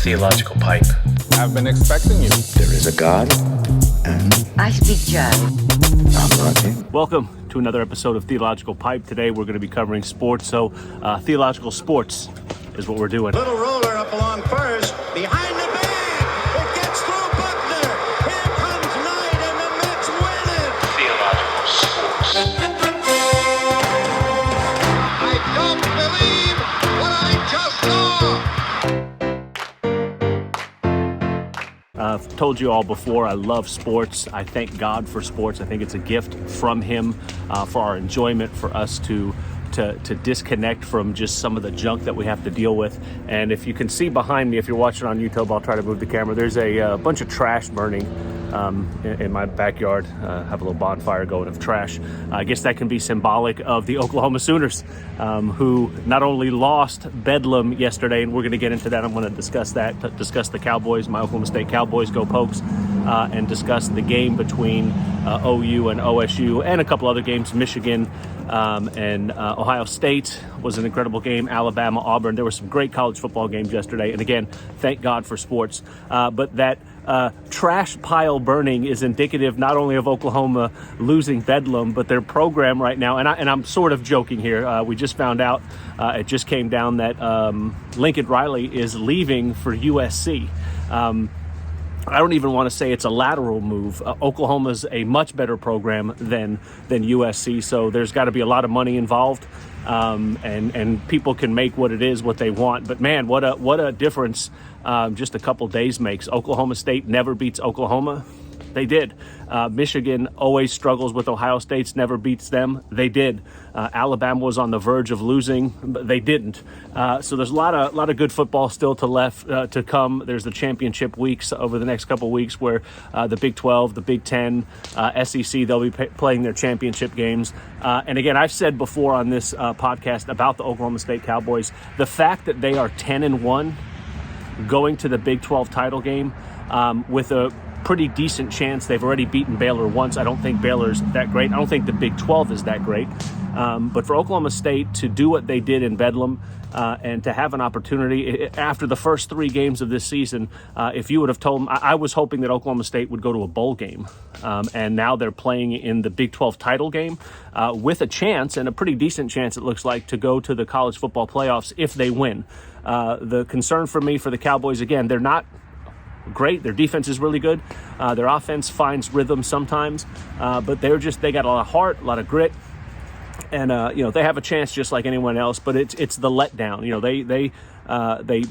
Theological Pipe. I've been expecting you. There is a God, and I speak German. I'm Rocky. Welcome to another episode of Theological Pipe. Today we're going to be covering sports, so theological sports is what we're doing. Little roller up along first, behind the bag, it gets through Buckner. Here comes Knight, and the Mets win it. Theological sports. I don't believe what I just saw. I've told you all before, I love sports. I thank God for sports. I think it's a gift from Him for our enjoyment, for us to disconnect from just some of the junk that we have to deal with. And if you can see behind me, if you're watching on YouTube, I'll try to move the camera. There's a bunch of trash burning in my backyard. Have a little bonfire going of trash. I guess that can be symbolic of the Oklahoma Sooners, who not only lost Bedlam yesterday, and we're going to get into that. I'm going to discuss that, discuss the Cowboys, my Oklahoma State Cowboys, go Pokes, and discuss the game between OU and OSU and a couple other games, Michigan and Ohio State was an incredible game. Alabama, Auburn. There were some great college football games yesterday. And again, thank God for sports. But that trash pile burning is indicative not only of Oklahoma losing Bedlam, but their program right now. And I'm sort of joking here. We just found out, it just came down that Lincoln Riley is leaving for USC. I don't even want to say it's a lateral move. Oklahoma's a much better program than USC, so there's got to be a lot of money involved, and people can make what it is what they want. But man, what a difference just a couple days makes. Oklahoma State never beats Oklahoma. They did. Michigan always struggles with Ohio State's, never beats them. They did. Alabama was on the verge of losing, but they didn't. So there's a lot of good football still to come. There's the championship weeks over the next couple weeks where the Big 12, the Big 10, SEC, they'll be playing their championship games. And again, I've said before on this podcast about the Oklahoma State Cowboys, the fact that they are 10-1 going to the Big 12 title game with a pretty decent chance. They've already beaten Baylor once. I don't think Baylor's that great. I don't think the Big 12 is that great. But for Oklahoma State to do what they did in Bedlam and to have an opportunity after the first 3 games of this season, if you would have told them, I was hoping that Oklahoma State would go to a bowl game. And now they're playing in the Big 12 title game with a chance, and a pretty decent chance it looks like, to go to the college football playoffs if they win. The concern for me for the Cowboys, again, they're not great. Their defense is really good. Their offense finds rhythm sometimes, but they got a lot of heart, a lot of grit, and they have a chance just like anyone else. But it's the letdown.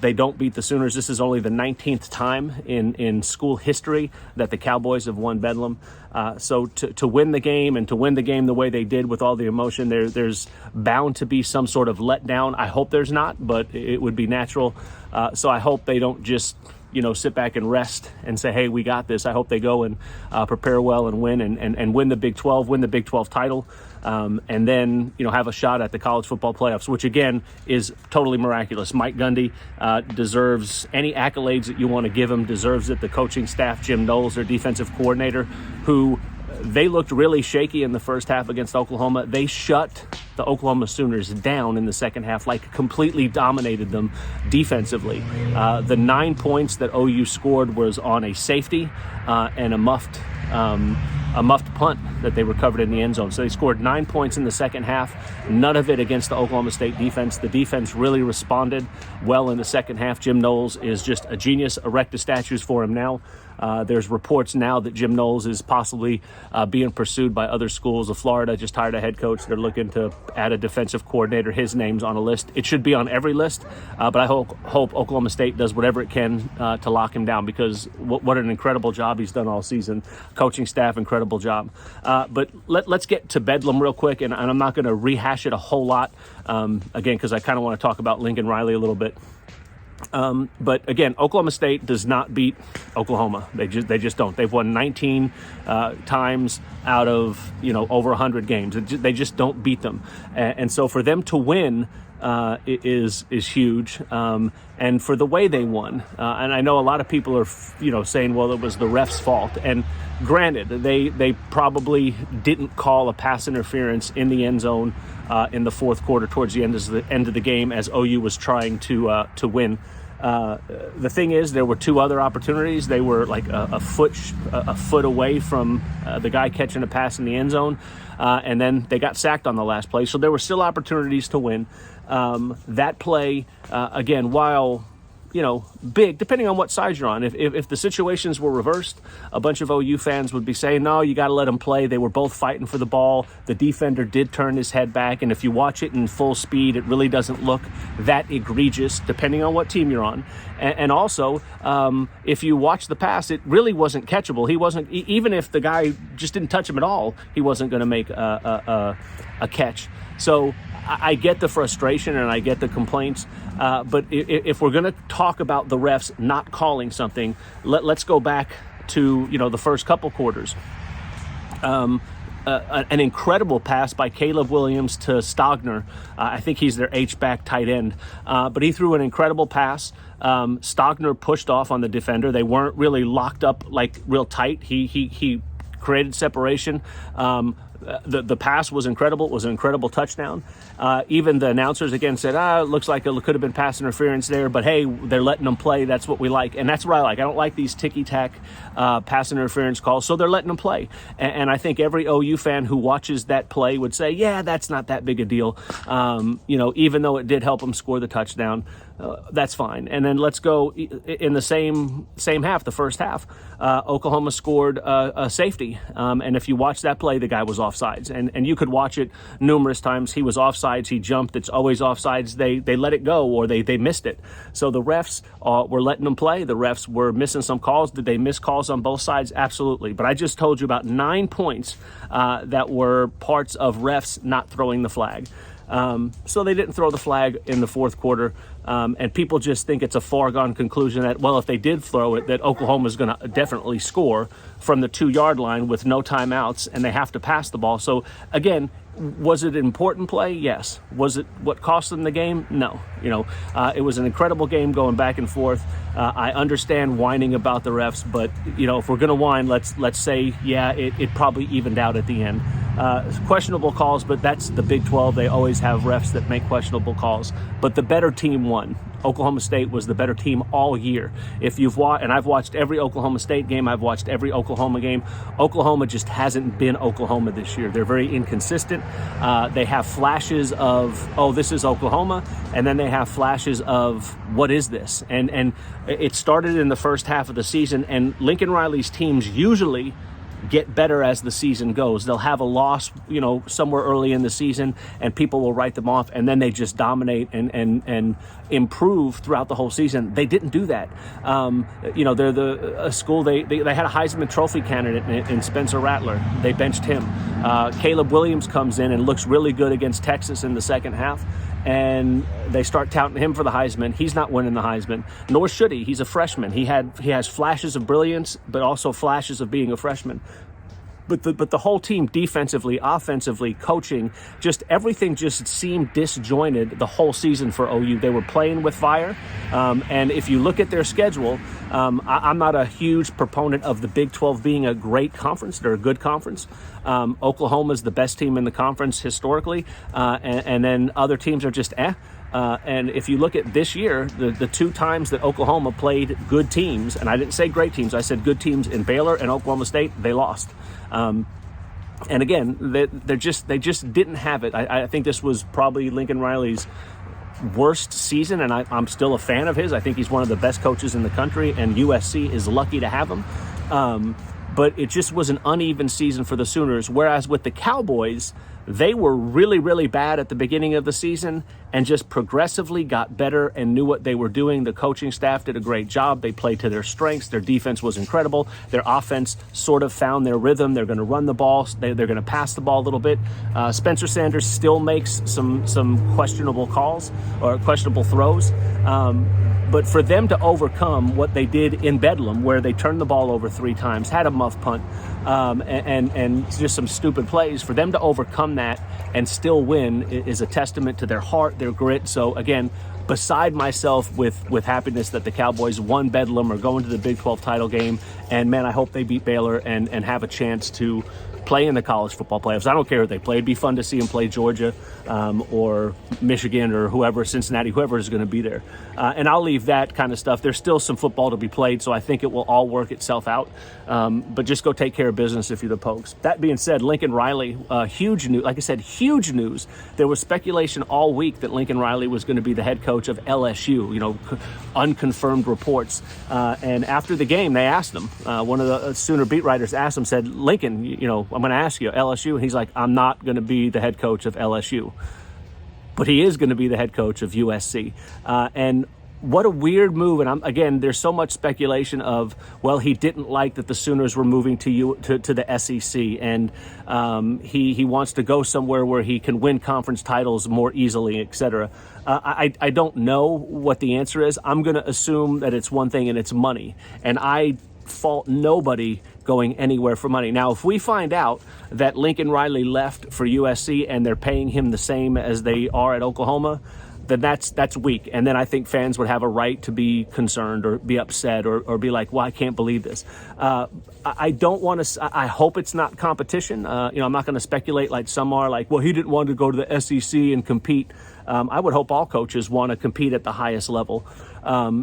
They don't beat the Sooners. This is only the 19th time in school history that the Cowboys have won Bedlam. So to win the game, and to win the game the way they did with all the emotion, there's bound to be some sort of letdown. I hope there's not, but it would be natural. So I hope they don't just sit back and rest and say, hey, we got this. I hope they go and prepare well and win and win the Big 12, win the Big 12 title, and then, have a shot at the college football playoffs, which again is totally miraculous. Mike Gundy deserves any accolades that you want to give him, deserves it. The coaching staff, Jim Knowles, their defensive coordinator, who they looked really shaky in the first half against Oklahoma. They shut the Oklahoma Sooners down in the second half, completely dominated them defensively. The 9 points that OU scored was on a safety and a muffed punt that they recovered in the end zone. So they scored 9 points in the second half, none of it against the Oklahoma State defense. The defense really responded well in the second half. Jim Knowles is just a genius. Erect a statues for him now. There's reports now that Jim Knowles is possibly being pursued by other schools. Of Florida just hired a head coach. They're looking to add a defensive coordinator. His name's on a list. It should be on every list, but I hope Oklahoma State does whatever it can to lock him down, because what an incredible job he's done all season. Coaching staff, incredible job. But let's get to Bedlam real quick, and I'm not going to rehash it a whole lot, again, because I kind of want to talk about Lincoln Riley a little bit. But again, Oklahoma State does not beat Oklahoma. They just don't. They've won 19 times out of over 100 games. They just don't beat them, and so for them to win is huge. And for the way they won, and I know a lot of people are saying, well, it was the ref's fault. And granted, they probably didn't call a pass interference in the end zone in the fourth quarter towards the end of the game as OU was trying to win. The thing is, there were two other opportunities. They were like a foot away from the guy catching a pass in the end zone, and then they got sacked on the last play. So there were still opportunities to win. That play, again, while big, depending on what side you're on. If the situations were reversed, a bunch of OU fans would be saying, no, you got to let them play. They were both fighting for the ball. The defender did turn his head back, and if you watch it in full speed, it really doesn't look that egregious, depending on what team you're on. And also, if you watch the pass, it really wasn't catchable. He wasn't, even if the guy just didn't touch him at all, he wasn't going to make a catch. So I get the frustration and I get the complaints, but if we're going to talk about the refs not calling something, let's go back to the first couple quarters. An incredible pass by Caleb Williams to Stogner. I think he's their H-back tight end, but he threw an incredible pass. Stogner pushed off on the defender. They weren't really locked up like real tight. He created separation. The pass was incredible. It was an incredible touchdown. Even the announcers again said, it looks like it could have been pass interference there, but hey, they're letting them play. That's what we like. And that's what I like. I don't like these ticky-tack pass interference calls, so they're letting them play. And I think every OU fan who watches that play would say, yeah, that's not that big a deal. Even though it did help them score the touchdown, that's fine. And then let's go in the same half, the first half. Oklahoma scored a safety. And if you watch that play, the guy was offsides. And you could watch it numerous times. He was offsides. He jumped. It's always offsides. They let it go or they missed it. So the refs were letting them play. The refs were missing some calls. Did they miss calls on both sides? Absolutely. But I just told you about 9 points that were parts of refs not throwing the flag. So they didn't throw the flag in the fourth quarter. And people just think it's a foregone conclusion that, well, if they did throw it, that Oklahoma is going to definitely score from the 2-yard line with no timeouts, and they have to pass the ball. So, again, was it an important play? Yes. Was it what cost them the game? No. It was an incredible game going back and forth. I understand whining about the refs, but, if we're going to whine, let's say, yeah, it probably evened out at the end. Questionable calls, but that's the Big 12. They always have refs that make questionable calls. But the better team won. Oklahoma State was the better team all year. If you've watched, and I've watched every Oklahoma State game, I've watched every Oklahoma game. Oklahoma just hasn't been Oklahoma this year. They're very inconsistent. They have flashes of, this is Oklahoma, and then they have flashes of, what is this? And it started in the first half of the season, and Lincoln Riley's teams usually get better as the season goes. They'll have a loss, somewhere early in the season, and people will write them off, and then they just dominate and improve throughout the whole season. They didn't do that. They're a school. They had a Heisman Trophy candidate in Spencer Rattler. They benched him. Caleb Williams comes in and looks really good against Texas in the second half, and they start touting him for the Heisman. He's not winning the Heisman, nor should he. He's a freshman. He has flashes of brilliance, but also flashes of being a freshman. But the whole team, defensively, offensively, coaching, just everything just seemed disjointed the whole season for OU. They were playing with fire. And if you look at their schedule, I'm not a huge proponent of the Big 12 being a great conference. They're a good conference. Oklahoma's the best team in the conference historically. And then other teams are just and if you look at this year, the 2 times that Oklahoma played good teams, and I didn't say great teams, I said good teams in Baylor and Oklahoma State, they lost. And again, they just didn't have it. I think this was probably Lincoln Riley's worst season, and I'm still a fan of his. I think he's one of the best coaches in the country, and USC is lucky to have him. But it just was an uneven season for the Sooners, whereas with the Cowboys, they were really, really bad at the beginning of the season and just progressively got better and knew what they were doing. The coaching staff did a great job. They played to their strengths. Their defense was incredible. Their offense sort of found their rhythm. They're going to run the ball. They're going to pass the ball a little bit. Spencer Sanders still makes some questionable calls or questionable throws. But for them to overcome what they did in Bedlam, where they turned the ball over 3 times, had a muff punt, and just some stupid plays, for them to overcome that and still win is a testament to their heart, their grit. So again, beside myself with happiness that the Cowboys won Bedlam or going to the Big 12 title game. And man, I hope they beat Baylor and have a chance to play in the college football playoffs. I don't care who they play. It'd be fun to see them play Georgia or Michigan or whoever, Cincinnati, whoever is going to be there. And I'll leave that kind of stuff. There's still some football to be played, so I think it will all work itself out. But just go take care of business if you're the Pokes. That being said, Lincoln Riley, huge news. Like I said, huge news. There was speculation all week that Lincoln Riley was going to be the head coach of LSU, unconfirmed reports. And after the game, they asked him, one of the Sooner beat writers asked him, said, Lincoln, I'm going to ask you, LSU? And he's like, I'm not going to be the head coach of LSU. But he is going to be the head coach of USC. And what a weird move. And again, there's so much speculation of, well, he didn't like that the Sooners were moving to the SEC, and he wants to go somewhere where he can win conference titles more easily, etc. I don't know what the answer is. I'm going to assume that it's one thing, and it's money. And I fault nobody going anywhere for money. Now, if we find out that Lincoln Riley left for USC and they're paying him the same as they are at Oklahoma, then that's weak. And then I think fans would have a right to be concerned or be upset or be like, well, I can't believe this. I don't want to, I hope it's not competition. I'm not going to speculate like some are, like, well, he didn't want to go to the SEC and compete. I would hope all coaches want to compete at the highest level.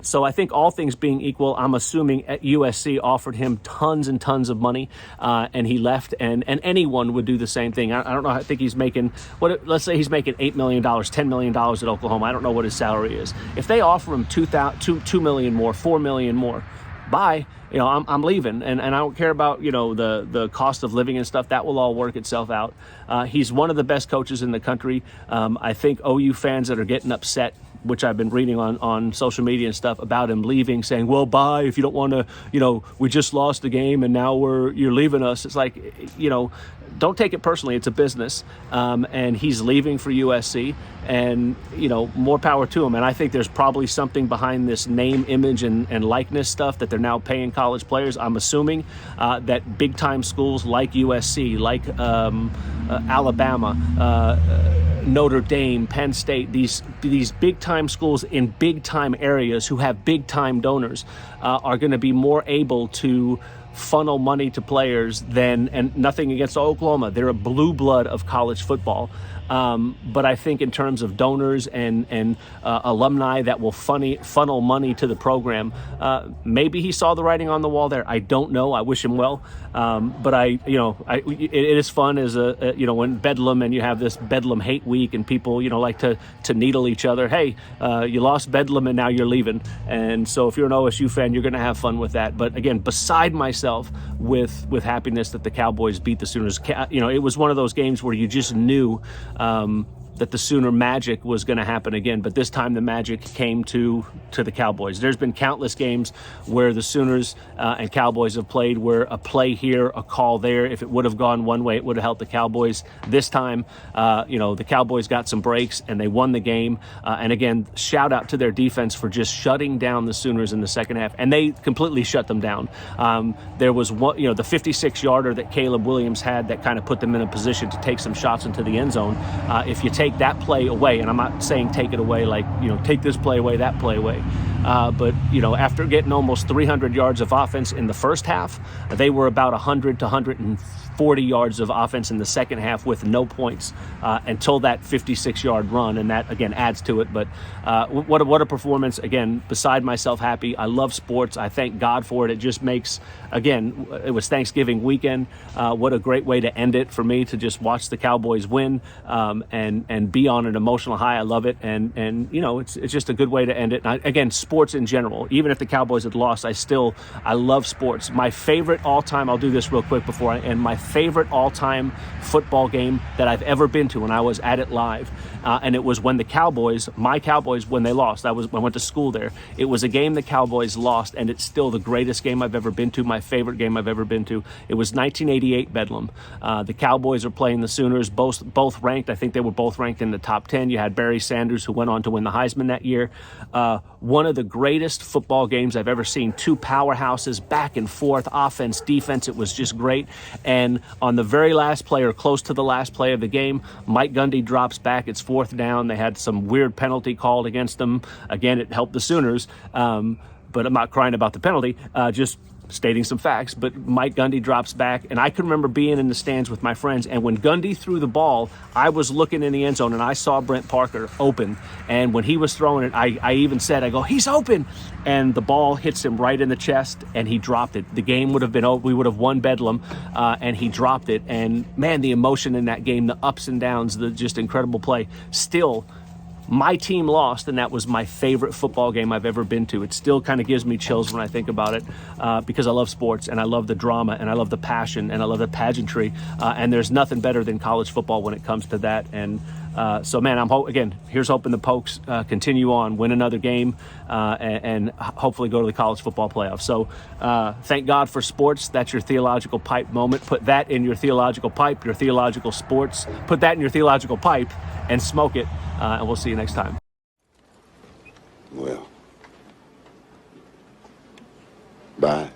So I think all things being equal, I'm assuming at USC offered him tons and tons of money, and he left, and anyone would do the same thing. I don't know. I think he's making, let's say he's making $8 million, $10 million at Oklahoma. I don't know what his salary is. If they offer him $2 million more, $4 million more, bye. I'm leaving, and I don't care about, the cost of living and stuff. That will all work itself out. He's one of the best coaches in the country. I think OU fans that are getting upset, which I've been reading on social media and stuff about him leaving, saying, well, bye, if you don't want to, we just lost the game and now you're leaving us. It's like, don't take it personally. It's a business. And he's leaving for USC, and, more power to him. And I think there's probably something behind this name, image, and likeness stuff that they're now paying college players. I'm assuming that big time schools like USC, like Alabama, Notre Dame, Penn State, these big time schools in big time areas who have big time donors are going to be more able to funnel money to players than, and nothing against Oklahoma, they're a blue blood of college football. But I think in terms of donors and alumni that will funnel money to the program, maybe he saw the writing on the wall there. I don't know. I wish him well. But it is fun as when Bedlam, and you have this Bedlam hate week, and people, like to needle each other. Hey, you lost Bedlam and now you're leaving. And so if you're an OSU fan, you're going to have fun with that. But again, beside myself with happiness that the Cowboys beat the Sooners. It was one of those games where you just knew that the Sooner magic was going to happen again, but this time the magic came to the Cowboys. There's been countless games where the Sooners and Cowboys have played where a play here, a call there, if it would have gone one way, it would have helped the Cowboys. This time, the Cowboys got some breaks and they won the game. And again, shout out to their defense for just shutting down the Sooners in the second half, and they completely shut them down. There was one, the 56-yarder that Caleb Williams had that kind of put them in a position to take some shots into the end zone. If you take that play away, and I'm not saying take it away like, take this play away, that play away. But after getting almost 300 yards of offense in the first half, they were about 100 to 140 yards of offense in the second half with no points until that 56-yard run, and that, again, adds to it. But what a performance. Again, beside myself happy. I love sports. I thank God for it. It just makes, again, it was Thanksgiving weekend. What a great way to end it for me, to just watch the Cowboys win and be on an emotional high. I love it. And it's just a good way to end it. And again, sports in general, even if the Cowboys had lost, I love sports. My favorite all-time, I'll do this real quick before I end, my favorite all-time football game that I've ever been to, and I was at it live, and it was when my Cowboys, when they lost. I went to school there. It was a game the Cowboys lost, and it's still the greatest game I've ever been to, my favorite game I've ever been to. It was 1988 Bedlam. The Cowboys are playing the Sooners, both ranked. I think they were both ranked in the top 10. You had Barry Sanders, who went on to win the Heisman that year. One of the greatest football games I've ever seen. Two powerhouses, back and forth, offense, defense. It was just great. And on the very last play, or close to the last play of the game, Mike Gundy drops back. It's fourth down. They had some weird penalty called against them. Again, it helped the Sooners. but I'm not crying about the penalty, just stating some facts. But Mike Gundy drops back, and I can remember being in the stands with my friends, and when Gundy threw the ball, I was looking in the end zone, and I saw Brent Parker open, and when he was throwing it, I even said, I go, he's open, and the ball hits him right in the chest, and he dropped it. The game would have been over. We would have won Bedlam, and he dropped it, and man, the emotion in that game, the ups and downs, the just incredible play. Still, my team lost, and that was my favorite football game I've ever been to. It still kind of gives me chills when I think about it, because I love sports, and I love the drama, and I love the passion, and I love the pageantry, and there's nothing better than college football when it comes to that. And so, man, again, here's hoping the Pokes continue on, win another game, and hopefully go to the college football playoffs. So thank God for sports. That's your theological pipe moment. Put that in your theological pipe, your theological sports. Put that in your theological pipe and smoke it. And we'll see you next time. Well, bye.